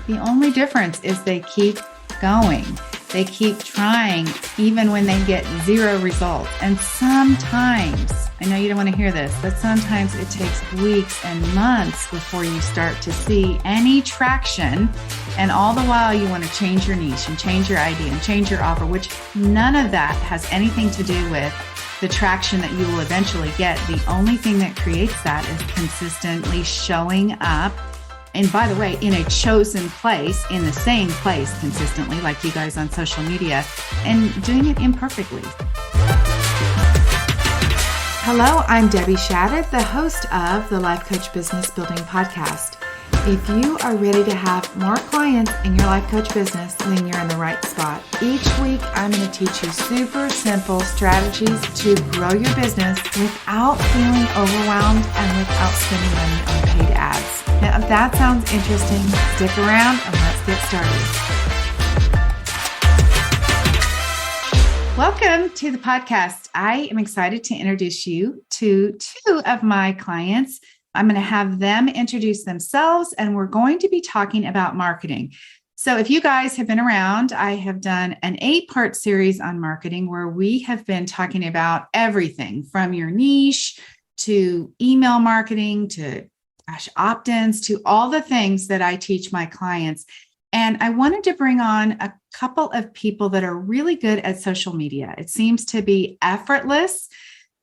The only difference is they keep going. They keep trying even when they get zero results. And sometimes, I know you don't want to hear this, but sometimes it takes weeks and months before you start to see any traction. And all the while you want to change your niche and change your idea and change your offer, which none of that has anything to do with the traction that you will eventually get. The only thing that creates that is consistently showing up. And by the way, in a chosen place, in the same place consistently, like you guys on social media, and doing it imperfectly. Hello, I'm Debbie Shadid, the host of the Life Coach Business Building Podcast. If you are ready to have more clients in your life coach business, then you're in the right spot. Each week, I'm going to teach you super simple strategies to grow your business without feeling overwhelmed and without spending money on paid ads. Now, if that sounds interesting, stick around and let's get started. Welcome to the podcast. I am excited to introduce you to two of my clients. I'm going to have them introduce themselves, and we're going to be talking about marketing. So if you guys have been around, I have done an 8-part series on marketing where we have been talking about everything from your niche to email marketing to opt-ins to all the things that I teach my clients. And I wanted to bring on a couple of people that are really good at social media. It seems to be effortless.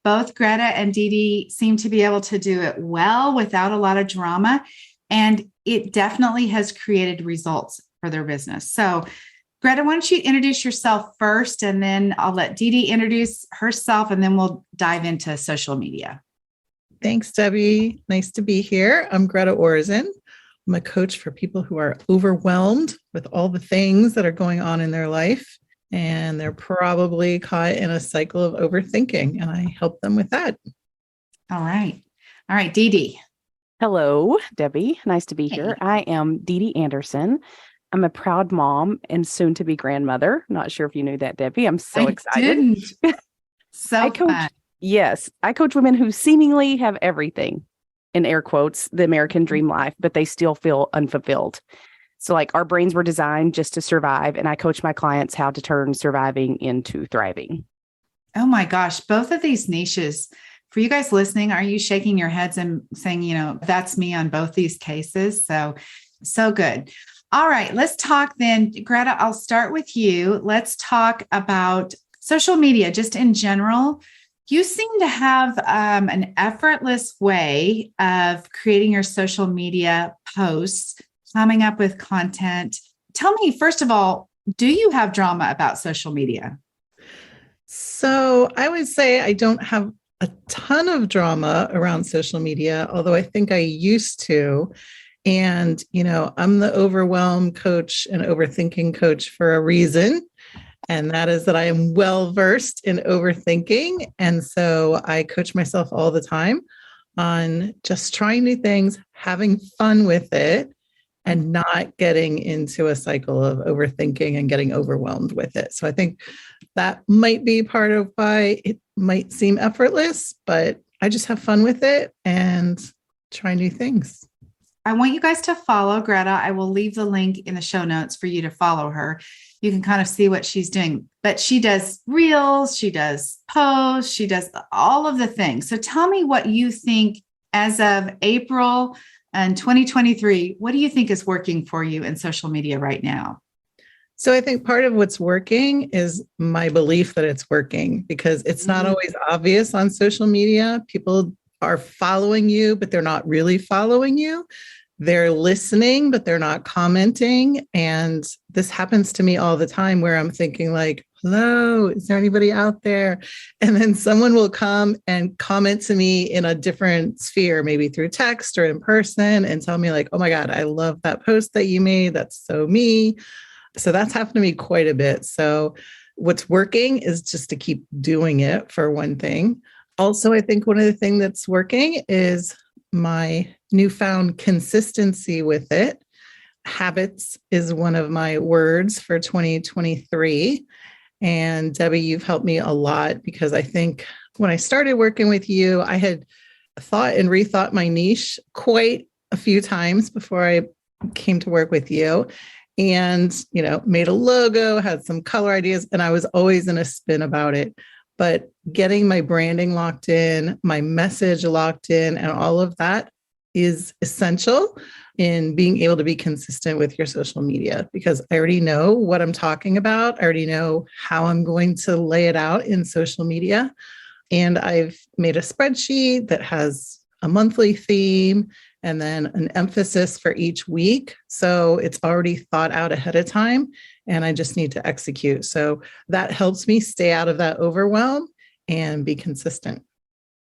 Both Gretta and DeDe seem to be able to do it well without a lot of drama. And it definitely has created results for their business. So Gretta, why don't you introduce yourself first, and then I'll let DeDe introduce herself, and then we'll dive into social media. Thanks, Debbie. Nice to be here. I'm Gretta Orazen. I'm a coach for people who are overwhelmed with all the things that are going on in their life. And they're probably caught in a cycle of overthinking, and I help them with that. All right. DeDe. Hello, Debbie. Nice to be here. I am DeDe Anderson. I'm a proud mom and soon to be grandmother. Not sure if you knew that, Debbie. I'm so excited. Fun. Yes. I coach women who seemingly have everything, in air quotes, the American dream life, but they still feel unfulfilled. So like our brains were designed just to survive. And I coach my clients how to turn surviving into thriving. Oh my gosh. Both of these niches, for you guys listening, are you shaking your heads and saying, that's me on both these cases? So good. All right, let's talk then. Gretta, I'll start with you. Let's talk about social media just in general. You seem to have an effortless way of creating your social media posts, coming up with content. Tell me, first of all, do you have drama about social media? So I would say I don't have a ton of drama around social media, although I think I used to. And, I'm the overwhelmed coach and overthinking coach for a reason. And that is that I am well-versed in overthinking. And so I coach myself all the time on just trying new things, having fun with it, and not getting into a cycle of overthinking and getting overwhelmed with it. So I think that might be part of why it might seem effortless, but I just have fun with it and try new things. I want you guys to follow Gretta. I will leave the link in the show notes for you to follow her. You can kind of see what she's doing, but she does reels, she does posts, she does all of the things. So tell me what you think as of April and 2023, what do you think is working for you in social media right now? So I think part of what's working is my belief that it's working, because it's not always obvious on social media. People are following you, but they're not really following you. They're listening, but they're not commenting. And this happens to me all the time where I'm thinking like, hello, is there anybody out there? And then someone will come and comment to me in a different sphere, maybe through text or in person, and tell me like, oh my God, I love that post that you made. That's so me. So that's happened to me quite a bit. So what's working is just to keep doing it, for one thing. Also, I think one of the things that's working is my newfound consistency with it. Habits is one of my words for 2023. And Debbie, you've helped me a lot, because I think when I started working with you, I had thought and rethought my niche quite a few times before I came to work with you and, made a logo, had some color ideas, and I was always in a spin about it. But getting my branding locked in, my message locked in, and all of that is essential in being able to be consistent with your social media, because I already know what I'm talking about. I already know how I'm going to lay it out in social media. And I've made a spreadsheet that has a monthly theme and then an emphasis for each week. So it's already thought out ahead of time, and I just need to execute. So that helps me stay out of that overwhelm and be consistent.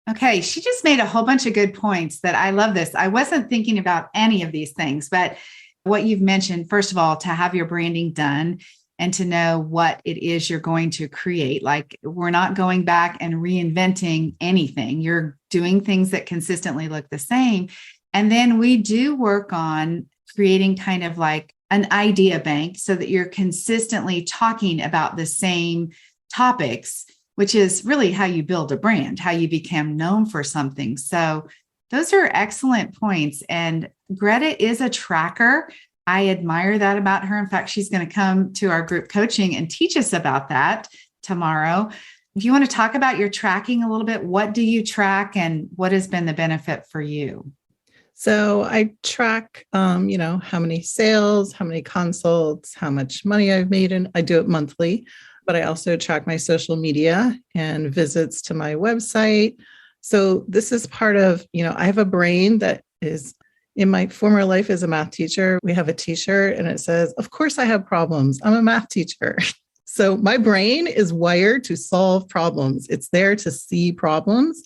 Okay, she just made a whole bunch of good points that I love this. I wasn't thinking about any of these things, but what you've mentioned, first of all, to have your branding done and to know what it is you're going to create. Like, we're not going back and reinventing anything. You're doing things that consistently look the same. And then we do work on creating kind of like an idea bank so that you're consistently talking about the same topics, which is really how you build a brand, how you become known for something. So those are excellent points. And Gretta is a tracker. I admire that about her. In fact, she's going to come to our group coaching and teach us about that tomorrow. If you want to talk about your tracking a little bit, what do you track and what has been the benefit for you? So I track, how many sales, how many consults, how much money I've made, and I do it monthly. But I also track my social media and visits to my website. So this is part of, I have a brain that is, in my former life as a math teacher, we have a t-shirt and it says, "Of course I have problems. I'm a math teacher." So my brain is wired to solve problems. It's there to see problems.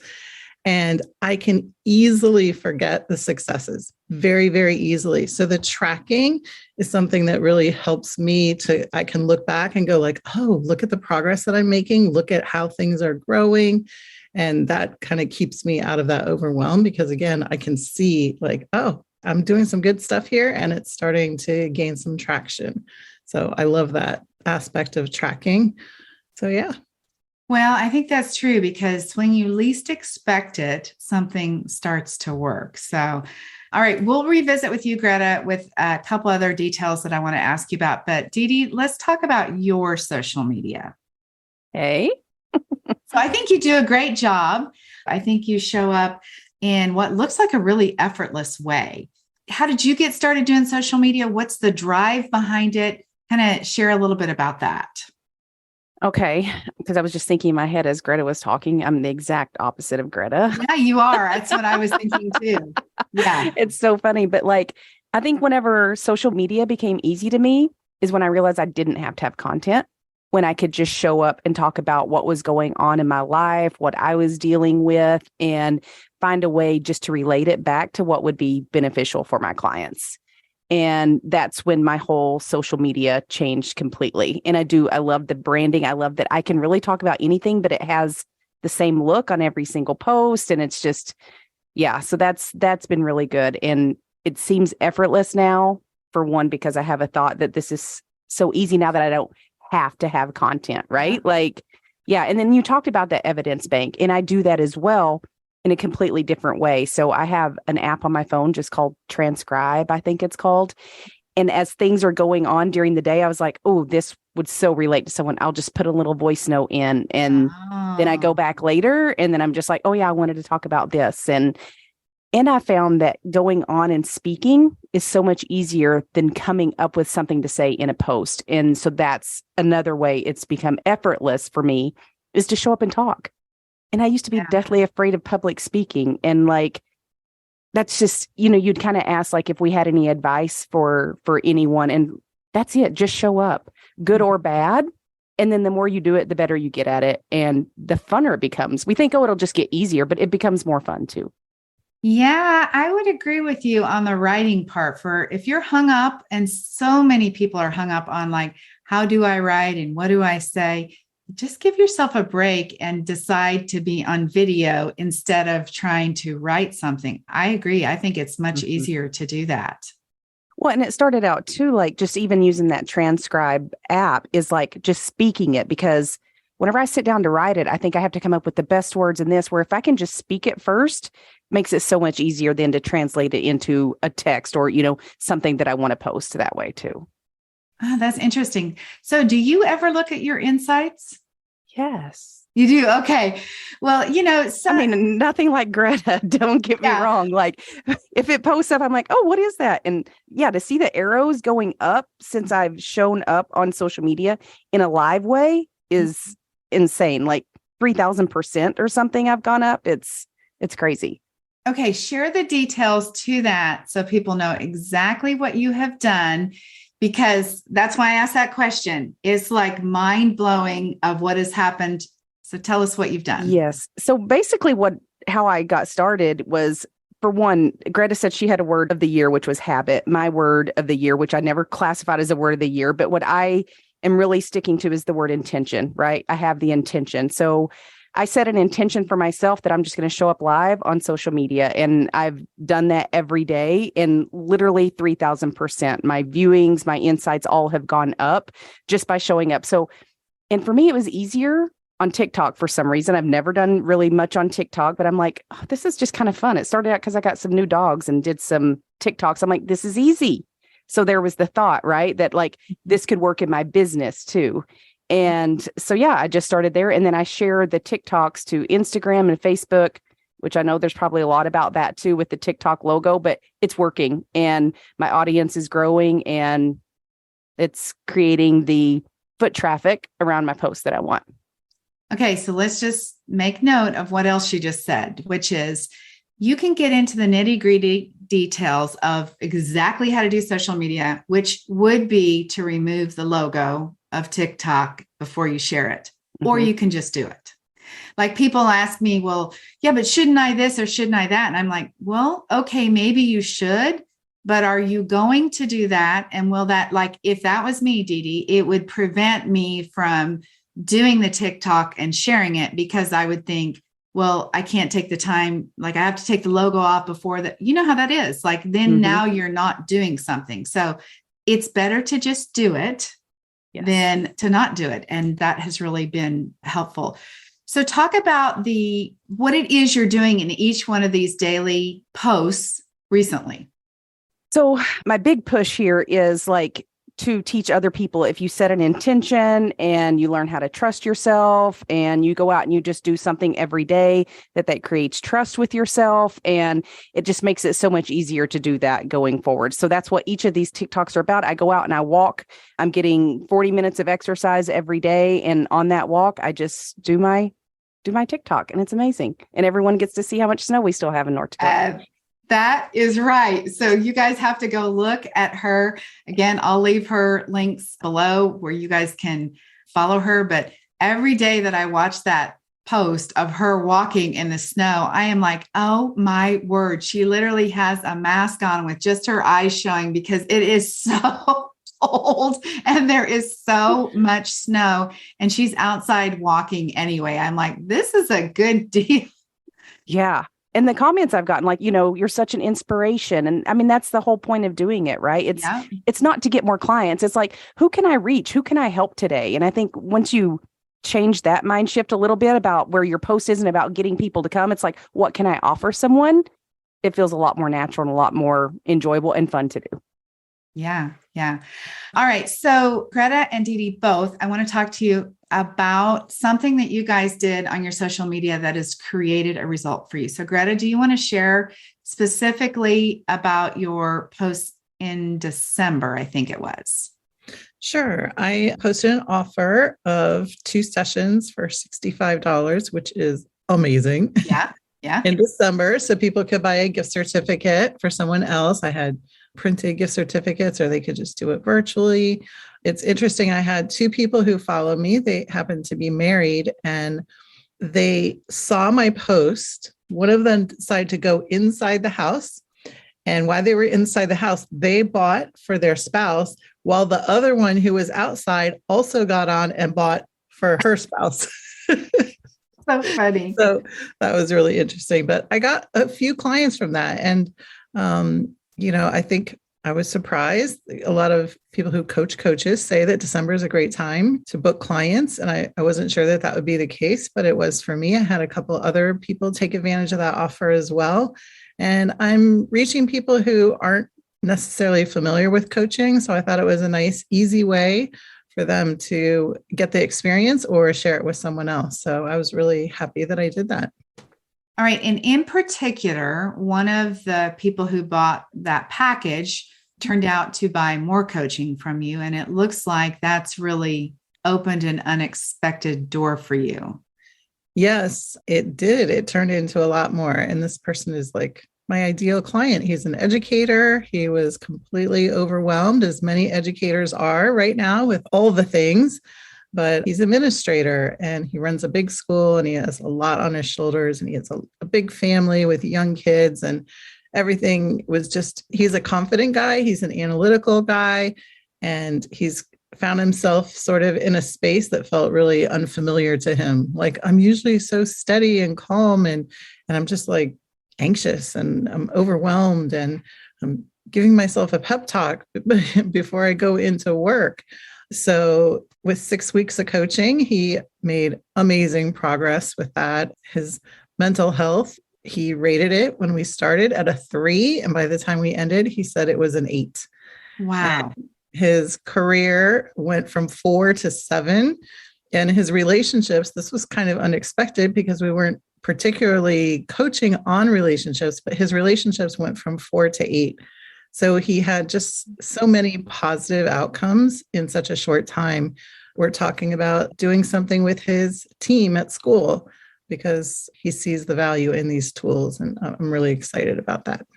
And I can easily forget the successes, very, very easily. So the tracking is something that really helps me I can look back and go like, oh, look at the progress that I'm making. Look at how things are growing. And that kind of keeps me out of that overwhelm, because again, I can see like, oh, I'm doing some good stuff here and it's starting to gain some traction. So I love that aspect of tracking. So yeah. Well, I think that's true, because when you least expect it, something starts to work. So, all right, we'll revisit with you, Gretta, with a couple other details that I want to ask you about. But DeDe, let's talk about your social media. Hey. So I think you do a great job. I think you show up in what looks like a really effortless way. How did you get started doing social media? What's the drive behind it? Kind of share a little bit about that. Okay, because I was just thinking in my head as Gretta was talking, I'm the exact opposite of Gretta. Yeah, you are. That's what I was thinking too. Yeah. It's so funny. But I think whenever social media became easy to me is when I realized I didn't have to have content, when I could just show up and talk about what was going on in my life, what I was dealing with, and find a way just to relate it back to what would be beneficial for my clients. And that's when my whole social media changed completely. And I love the branding. I love that I can really talk about anything, but it has the same look on every single post. And it's just, yeah. So that's been really good. And it seems effortless now, for one, because I have a thought that this is so easy now that I don't have to have content, right? Yeah. And then you talked about the evidence bank, and I do that as well, in a completely different way. So I have an app on my phone just called Transcribe, I think it's called. And as things are going on during the day, I was like, oh, this would so relate to someone. I'll just put a little voice note in, and then I go back later, and then I'm just like, oh yeah, I wanted to talk about this. And I found that going on and speaking is so much easier than coming up with something to say in a post. And so that's another way it's become effortless for me, is to show up and talk. And I used to be deathly afraid of public speaking. And that's just, you'd kind of ask if we had any advice for anyone. And that's it. Just show up, good or bad. And then the more you do it, the better you get at it. And the funner it becomes. We think, oh, it'll just get easier, but it becomes more fun too. Yeah, I would agree with you on the writing part. For if you're hung up, and so many people are hung up on how do I write and what do I say? Just give yourself a break and decide to be on video instead of trying to write something. I agree. I think it's much easier to do that. Well, and it started out too, just even using that Transcribe app is just speaking it, because whenever I sit down to write it, I think I have to come up with the best words in this, where if I can just speak it first, makes it so much easier than to translate it into a text or, something that I want to post that way too. Oh, that's interesting. So do you ever look at your insights? Yes. You do? Okay. Well, nothing like Greta, don't get me wrong. Like if it posts up, I'm like, oh, what is that? And to see the arrows going up since I've shown up on social media in a live way is insane. Like 3,000% or something I've gone up. It's crazy. Okay. Share the details to that so people know exactly what you have done, because that's why I asked that question. It's like mind blowing of what has happened. So tell us what you've done. Yes. So basically how I got started was, for one, Greta said she had a word of the year, which was habit. My word of the year, which I never classified as a word of the year, but what I am really sticking to is the word intention, right? I have the intention. So I set an intention for myself that I'm just going to show up live on social media. And I've done that every day, and literally 3,000%. My viewings, my insights all have gone up just by showing up. So, and for me, it was easier on TikTok for some reason. I've never done really much on TikTok, but I'm like, oh, this is just kind of fun. It started out because I got some new dogs and did some TikToks. I'm like, this is easy. So there was the thought, right, that like this could work in my business too. And so, I just started there. And then I shared the TikToks to Instagram and Facebook, which I know there's probably a lot about that too with the TikTok logo, but it's working and my audience is growing and it's creating the foot traffic around my posts that I want. Okay, so let's just make note of what else she just said, which is you can get into the nitty-gritty details of exactly how to do social media, which would be to remove the logo of TikTok before you share it, or you can just do it. Like people ask me, well, yeah, but shouldn't I this or shouldn't I that? And I'm like, well, okay, maybe you should, but are you going to do that? And will that, like, if that was me, DeDe, it would prevent me from doing the TikTok and sharing it, because I would think, well, I can't take the time. Like I have to take the logo off before that. You know how that is. Like then now you're not doing something. So it's better to just do it than to not do it. And that has really been helpful. So talk about what it is you're doing in each one of these daily posts recently. So my big push here is like to teach other people, if you set an intention and you learn how to trust yourself and you go out and you just do something every day, that creates trust with yourself. And it just makes it so much easier to do that going forward. So that's what each of these TikToks are about. I go out and I walk. I'm getting 40 minutes of exercise every day. And on that walk, I just do my TikTok, and it's amazing. And everyone gets to see how much snow we still have in North Dakota. That is right. So you guys have to go look at her. Again, I'll leave her links below where you guys can follow her. But every day that I watch that post of her walking in the snow, I am like, oh my word. She literally has a mask on with just her eyes showing because it is so cold and there is so much snow and she's outside walking anyway. I'm like, this is a good deal. Yeah. And the comments I've gotten, like, you're such an inspiration. And I mean, that's the whole point of doing it, right? It's not to get more clients. It's like, who can I reach? Who can I help today? And I think once you change that mind shift a little bit about where your post isn't about getting people to come, it's like, what can I offer someone? It feels a lot more natural and a lot more enjoyable and fun to do. Yeah. Yeah. All right. So Greta and DeDe both, I want to talk to you about something that you guys did on your social media that has created a result for you. So Greta, do you want to share specifically about your post in December? I think it was. Sure. I posted an offer of 2 sessions for $65, which is amazing. Yeah. Yeah. In December. So people could buy a gift certificate for someone else. I had printed gift certificates, or they could just do it virtually. It's interesting. I had 2 people who follow me. They happen to be married and they saw my post. One of them decided to go inside the house. And while they were inside the house, they bought for their spouse, while the other one who was outside also got on and bought for her spouse. So funny. So that was really interesting. But I got a few clients from that. And, I think I was surprised. A lot of people who coach coaches say that December is a great time to book clients. And I wasn't sure that that would be the case, but it was for me. I had a couple other people take advantage of that offer as well. And I'm reaching people who aren't necessarily familiar with coaching. So I thought it was a nice, easy way for them to get the experience or share it with someone else. So I was really happy that I did that. All right. And in particular, one of the people who bought that package turned out to buy more coaching from you. And it looks like that's really opened an unexpected door for you. Yes, it did. It turned into a lot more. And this person is like my ideal client. He's an educator. He was completely overwhelmed, as many educators are right now with all the things. But he's an administrator and he runs a big school and he has a lot on his shoulders and he has a big family with young kids and everything was just, he's a confident guy. He's an analytical guy and he's found himself sort of in a space that felt really unfamiliar to him. Like, I'm usually so steady and calm and I'm just like anxious and I'm overwhelmed and I'm giving myself a pep talk before I go into work. So with 6 weeks of coaching, he made amazing progress with that. His mental health, he rated it when we started at a 3. And by the time we ended, he said it was an 8. Wow. And his career went from 4 to 7. And his relationships, this was kind of unexpected because we weren't particularly coaching on relationships, but his relationships went from 4 to 8. So he had just so many positive outcomes in such a short time. We're talking about doing something with his team at school because he sees the value in these tools. And I'm really excited about that.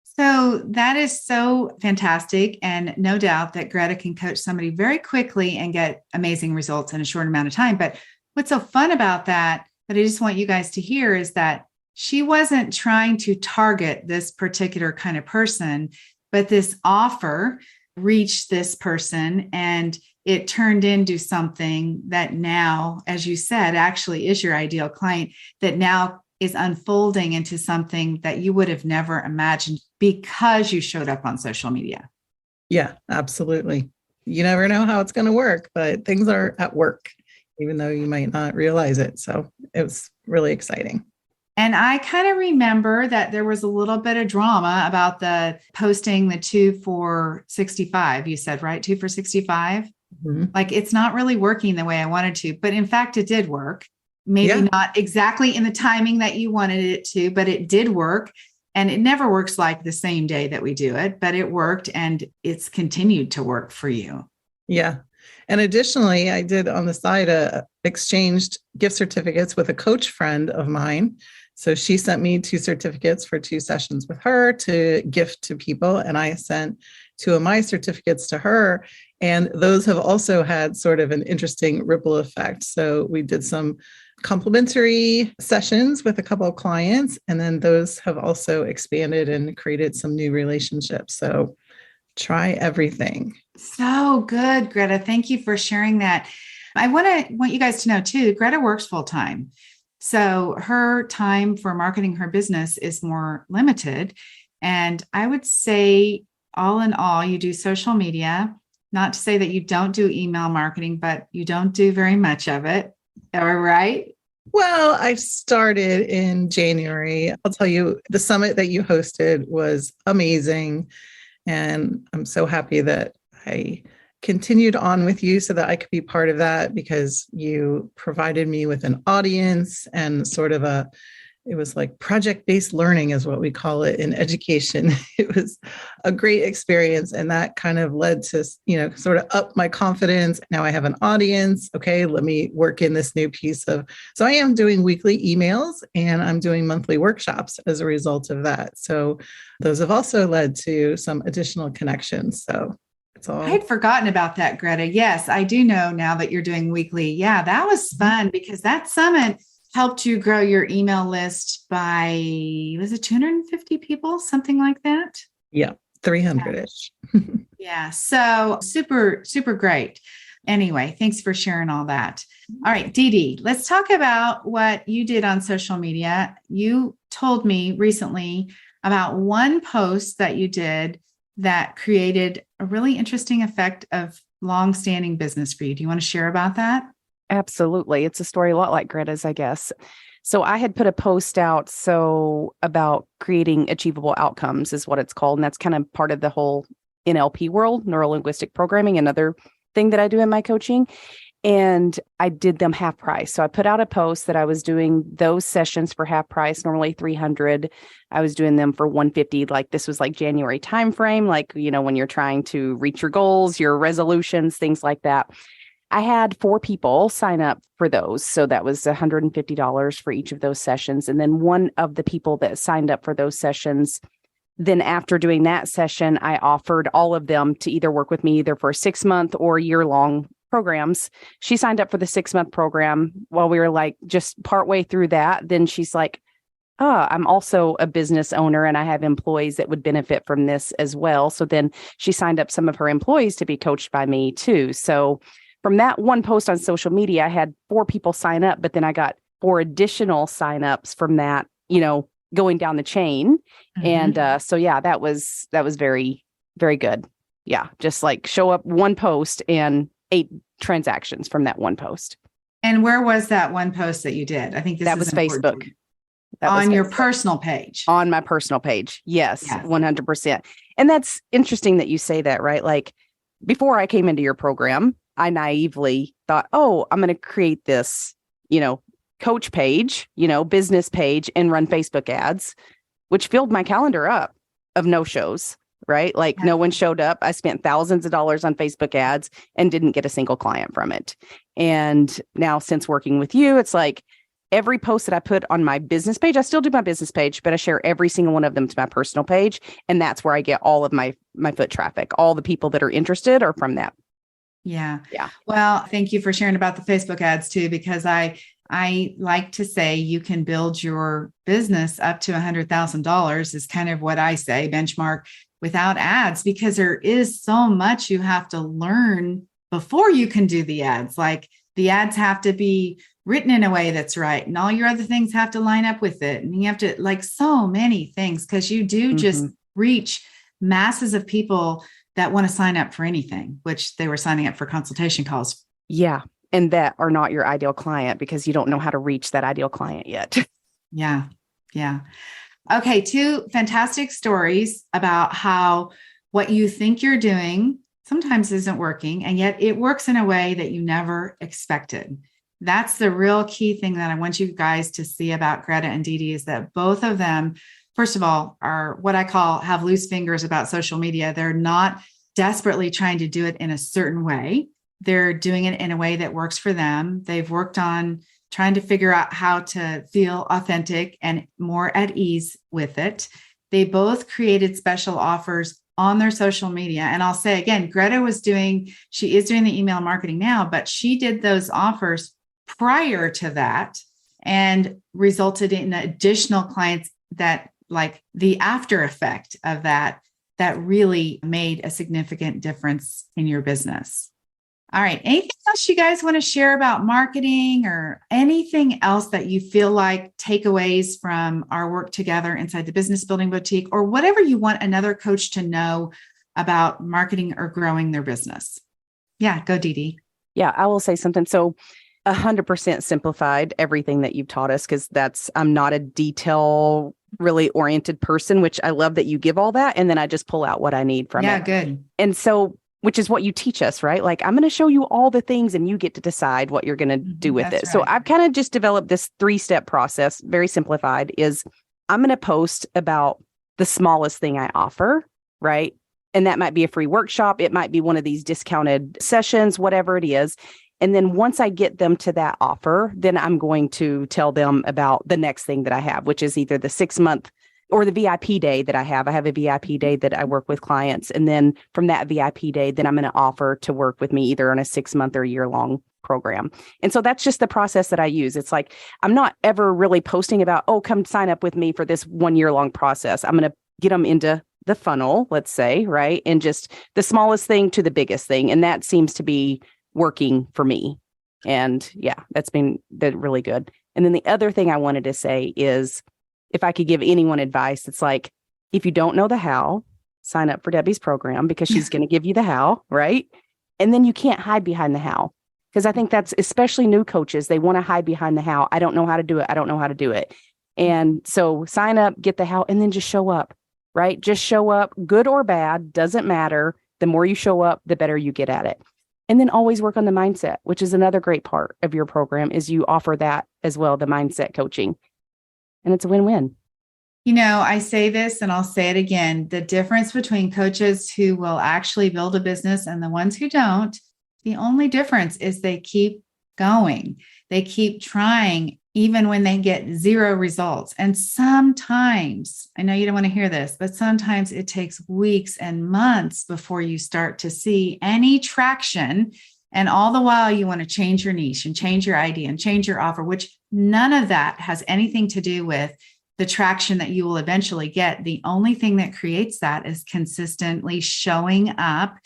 So that is so fantastic. And no doubt that Greta can coach somebody very quickly and get amazing results in a short amount of time. But what's so fun about that I just want you guys to hear is that she wasn't trying to target this particular kind of person, but this offer reached this person and it turned into something that now, as you said, actually is your ideal client that now is unfolding into something that you would have never imagined because you showed up on social media. Yeah, absolutely. You never know how it's going to work, but things are at work, even though you might not realize it. So it was really exciting. And I kind of remember that there was a little bit of drama about the posting the 2 for 65. You said, right? 2 for 65. Mm-hmm. Like it's not really working the way I wanted to, but in fact, it did work. Maybe not exactly in the timing that you wanted it to, but it did work. And it never works like the same day that we do it, but it worked and it's continued to work for you. Yeah. And additionally, I did on the side exchanged gift certificates with a coach friend of mine. So she sent me 2 certificates for 2 sessions with her to gift to people. And I sent 2 of my certificates to her. And those have also had sort of an interesting ripple effect. So we did some complimentary sessions with a couple of clients, and then those have also expanded and created some new relationships. So try everything. So good, Greta. Thank you for sharing that. I want you guys to know too, Greta works full time. So her time for marketing her business is more limited. And I would say all in all, you do social media, not to say that you don't do email marketing, but you don't do very much of it. All right. Well, I started in January. I'll tell you, the summit that you hosted was amazing. And I'm so happy that I continued on with you so that I could be part of that because you provided me with an audience and sort of it was like project-based learning is what we call it in education. It was a great experience. And that kind of led to, sort of up my confidence. Now I have an audience. Okay, let me work in this new piece so I am doing weekly emails and I'm doing monthly workshops as a result of that. So those have also led to some additional connections. So it's all. I had forgotten about that, Greta. Yes, I do know now that you're doing weekly. Yeah, that was fun because that summit helped you grow your email list by, was it 250 people, something like that? Yeah, 300-ish. Yeah, so super, super great. Anyway, thanks for sharing all that. All right, DeDe, let's talk about what you did on social media. You told me recently about one post that you did that created a really interesting effect of long-standing business for you. Do you want to share about that? Absolutely. It's a story a lot like Gretta's, I guess. So I had put a post out about creating achievable outcomes is what it's called. And that's kind of part of the whole NLP world, neuro-linguistic programming, another thing that I do in my coaching. And I did them half price. So I put out a post that I was doing those sessions for half price, normally $300. I was doing them for $150. Like this was like January timeframe, like, when you're trying to reach your goals, your resolutions, things like that. I had 4 people sign up for those. So that was $150 for each of those sessions. And then one of the people that signed up for those sessions, then after doing that session, I offered all of them to either work with me either for a 6-month or year-long programs. She signed up for the 6-month program while we were like just partway through that. Then she's like, oh, I'm also a business owner and I have employees that would benefit from this as well. So then she signed up some of her employees to be coached by me too. So from that one post on social media, I had 4 people sign up, but then I got 4 additional signups from that, going down the chain. Mm-hmm. And so, yeah, that was very, very good. Yeah. Just like show up one post and 8 transactions from that one post. And where was that one post that you did? I think that was Facebook. That on your personal page. On my personal page. Yes, 100%. And that's interesting that you say that, right? Like before I came into your program, I naively thought, oh, I'm going to create this, coach page, business page and run Facebook ads, which filled my calendar up of no shows. Right? Like no one showed up. I spent thousands of dollars on Facebook ads and didn't get a single client from it. And now since working with you, it's like every post that I put on my business page, I still do my business page, but I share every single one of them to my personal page. And that's where I get all of my foot traffic. All the people that are interested are from that. Yeah. Yeah. Well, thank you for sharing about the Facebook ads too, because I like to say you can build your business up to $100,000 is kind of what I say, benchmark, without ads, because there is so much you have to learn before you can do the ads. Like the ads have to be written in a way that's right. And all your other things have to line up with it. And you have to like so many things because you do just reach masses of people that want to sign up for anything, which they were signing up for consultation calls. Yeah. And that are not your ideal client because you don't know how to reach that ideal client yet. Yeah. Yeah. Okay. 2 fantastic stories about how what you think you're doing sometimes isn't working, and yet it works in a way that you never expected. That's the real key thing that I want you guys to see about Gretta and DeDe is that both of them, first of all, are what I call have loose fingers about social media. They're not desperately trying to do it in a certain way. They're doing it in a way that works for them. They've worked on trying to figure out how to feel authentic and more at ease with it. They both created special offers on their social media. And I'll say again, Gretta she is doing the email marketing now, but she did those offers prior to that and resulted in additional clients that like the after effect of that really made a significant difference in your business. All right. Anything else you guys want to share about marketing or anything else that you feel like takeaways from our work together inside the Business Building Boutique or whatever you want another coach to know about marketing or growing their business? Yeah, go DeDe. Yeah, I will say something. So 100% simplified everything that you've taught us because I'm not a detail really oriented person, which I love that you give all that. And then I just pull out what I need from it. Yeah, good. And so which is what you teach us, right? Like, I'm going to show you all the things and you get to decide what you're going to do with it. Right. So I've kind of just developed this 3-step process, very simplified, is I'm going to post about the smallest thing I offer, right? And that might be a free workshop. It might be one of these discounted sessions, whatever it is. And then once I get them to that offer, then I'm going to tell them about the next thing that I have, which is either the 6-month or the VIP day that I have. I have a VIP day that I work with clients. And then from that VIP day, then I'm going to offer to work with me either on a 6-month or year-long program. And so that's just the process that I use. It's like, I'm not ever really posting about, oh, come sign up with me for this 1-year-long process. I'm going to get them into the funnel, let's say, right? And just the smallest thing to the biggest thing. And that seems to be working for me. And yeah, that's been really good. And then the other thing I wanted to say is, if I could give anyone advice, it's like, if you don't know the how, sign up for Debbie's program because she's going to give you the how, right? And then you can't hide behind the how. Because I think that's especially new coaches. They want to hide behind the how. I don't know how to do it. I don't know how to do it. And so sign up, get the how, and then just show up, right? Just show up, good or bad, doesn't matter. The more you show up, the better you get at it. And then always work on the mindset, which is another great part of your program, is you offer that as well, the mindset coaching. And it's a win-win. I say this and I'll say it again. The difference between coaches who will actually build a business and the ones who don't, the only difference is they keep going. They keep trying even when they get zero results. And sometimes, I know you don't want to hear this, but sometimes it takes weeks and months before you start to see any traction. And all the while you want to change your niche and change your idea and change your offer, which none of that has anything to do with the traction that you will eventually get. The only thing that creates that is consistently showing up.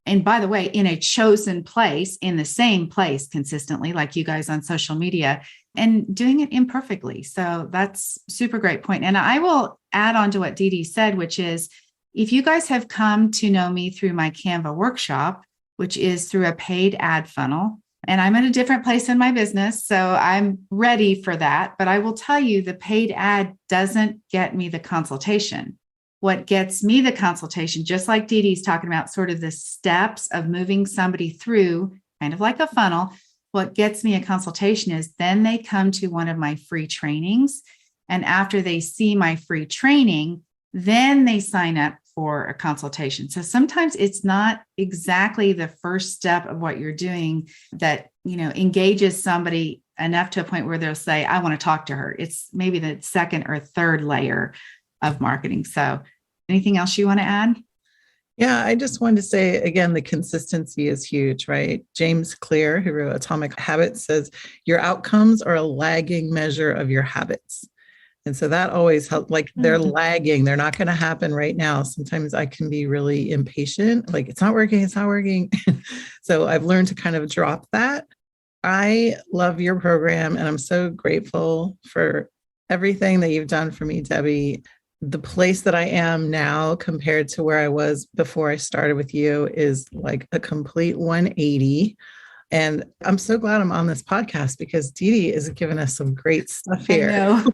And by the way, in a chosen place, in the same place consistently, like you guys on social media, and doing it imperfectly. So that's super great point. And I will add on to what DeDe said, which is if you guys have come to know me through my Canva workshop, which is through a paid ad funnel, and I'm in a different place in my business, so I'm ready for that. But I will tell you, the paid ad doesn't get me the consultation. What gets me the consultation, just like DeDe's talking about, sort of the steps of moving somebody through, kind of like a funnel, what gets me a consultation is then they come to one of my free trainings. And after they see my free training, then they sign up for a consultation. So sometimes it's not exactly the first step of what you're doing that, engages somebody enough to a point where they'll say, I want to talk to her. It's maybe the second or third layer of marketing. So anything else you want to add? Yeah, I just wanted to say, again, the consistency is huge, right? James Clear, who wrote Atomic Habits, says your outcomes are a lagging measure of your habits. And so that always helps, like they're lagging. They're not going to happen right now. Sometimes I can be really impatient, like it's not working. So I've learned to kind of drop that. I love your program and I'm so grateful for everything that you've done for me, Debbie. The place that I am now compared to where I was before I started with you is like a complete 180. And I'm so glad I'm on this podcast because DeDe is giving us some great stuff here. I know.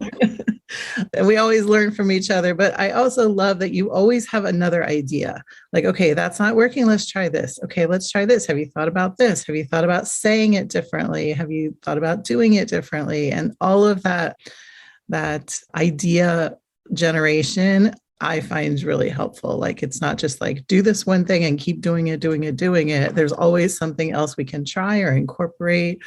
And we always learn from each other. But I also love that you always have another idea. Like, okay, that's not working. Let's try this. Okay, let's try this. Have you thought about this? Have you thought about saying it differently? Have you thought about doing it differently? And all of that idea generation, I find really helpful. Like, it's not just like, do this one thing and keep doing it. There's always something else we can try or incorporate.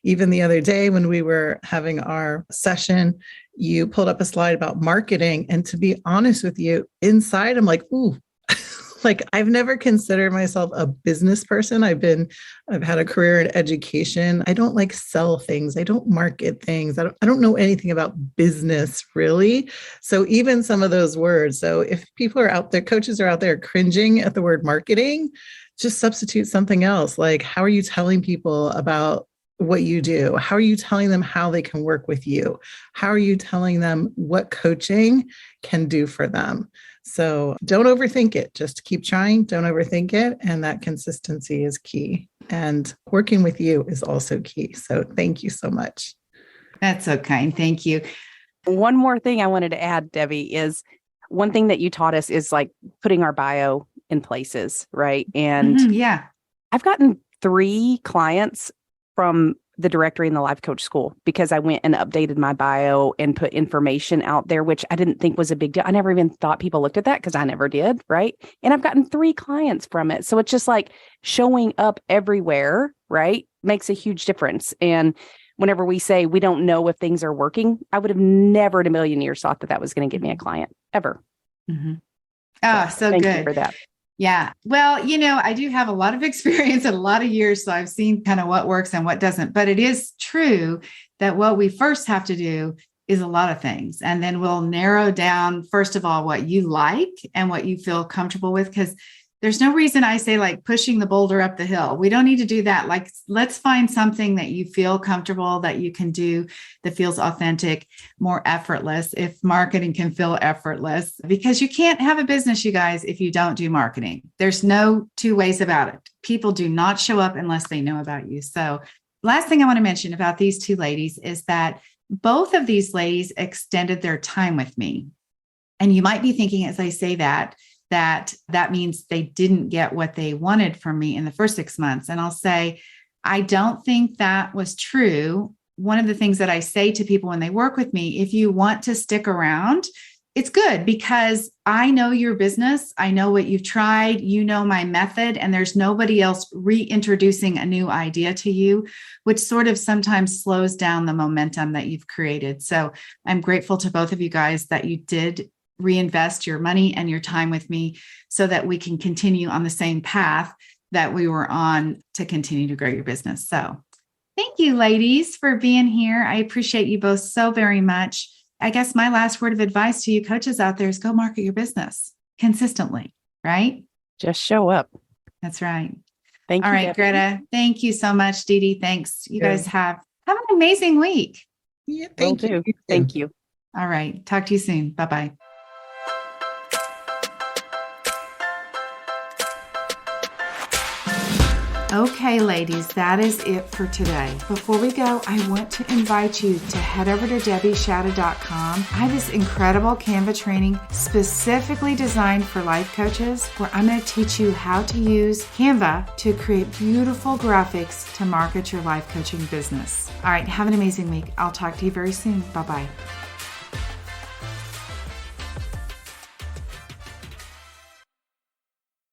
Even the other day when we were having our session, you pulled up a slide about marketing. And to be honest with you, inside, I'm like, ooh, like I've never considered myself a business person. I've had a career in education. I don't like sell things. I don't market things. I don't know anything about business really. So even some of those words. So if people are out there, coaches are out there cringing at the word marketing, just substitute something else. Like, how are you telling people about what you do? How are you telling them how they can work with you? How are you telling them what coaching can do for them? So don't overthink it. Just keep trying. Don't overthink it. And that consistency is key. And working with you is also key. So thank you so much. That's so kind. Thank you. One more thing I wanted to add, Debbie, is one thing that you taught us is like putting our bio in places, right? And yeah, I've gotten 3 clients from the directory in the life coach school because I went and updated my bio and put information out there, which I didn't think was a big deal. I never even thought people looked at that because I never did. Right. And I've gotten 3 clients from it. So it's just like showing up everywhere, right, makes a huge difference. And whenever we say we don't know if things are working, I would have never in a million years thought that was going to get me a client ever. Mm-hmm. Oh, so thank good you for that. Yeah. Well, I do have a lot of experience and a lot of years, so I've seen kind of what works and what doesn't. But it is true that what we first have to do is a lot of things. And then we'll narrow down, first of all, what you like and what you feel comfortable with, because There's no reason I say like pushing the boulder up the hill. We don't need to do that. Like, let's find something that you feel comfortable that you can do that feels authentic, more effortless, if marketing can feel effortless, because you can't have a business, you guys, if you don't do marketing. There's no two ways about it. People do not show up unless they know about you. So last thing I want to mention about these two ladies is that both of these ladies extended their time with me. And you might be thinking, as I say that means they didn't get what they wanted from me in the first 6 months. And I'll say, I don't think that was true. One of the things that I say to people when they work with me, if you want to stick around, it's good because I know your business. I know what you've tried. You know my method, and there's nobody else reintroducing a new idea to you, which sort of sometimes slows down the momentum that you've created. So I'm grateful to both of you guys that you did reinvest your money and your time with me so that we can continue on the same path that we were on to continue to grow your business. So thank you, ladies, for being here. I appreciate you both so very much. I guess my last word of advice to you coaches out there is go market your business consistently, right? Just show up. That's right. Thank you. All right, Debbie. Greta. Thank you so much, DeDe. Thanks. You guys have an amazing week. Yeah, Thank you. Thank you. All right. Talk to you soon. Bye-bye. Okay, ladies, that is it for today. Before we go, I want to invite you to head over to debbieshada.com. I have this incredible Canva training specifically designed for life coaches where I'm going to teach you how to use Canva to create beautiful graphics to market your life coaching business. All right, have an amazing week. I'll talk to you very soon. Bye-bye.